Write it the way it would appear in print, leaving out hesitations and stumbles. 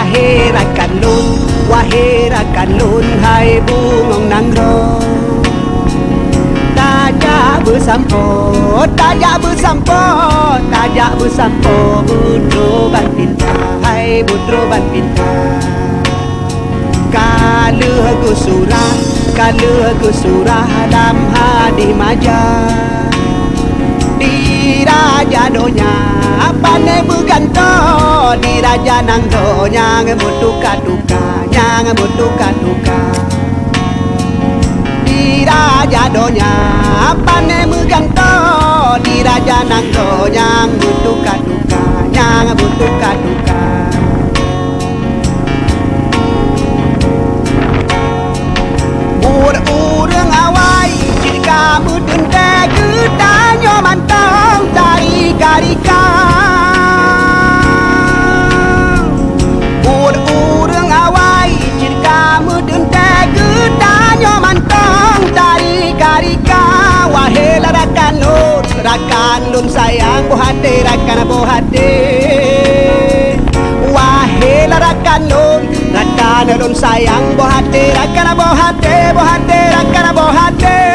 wahai rakan lun, wahai rakan lun, hai bungong nangro. Tajak bersampo, tajak bersampo, tajak bersampo, budro ban pinta, hai budro ban pinta. Kala ku surah, kala ku surah dalam hadis majah. Di raja donya pandai berganto, di raja nangdo nyang mutuka-tuka, nyang mutuka-tuka. Di raja donya pandai berganto, di raja nangdo nyang mutuka-tuka, nyang mutuka-tuka. Urang awai jika mudunte gedanyo mantang dari garika. Urang awai jika mudunte gedanyo mantang dari garika. Wahai rakan lun sayang bohate rakan bohate. Wahai rakan lun sayang bohate rakan bohate, bohate rakan bohate.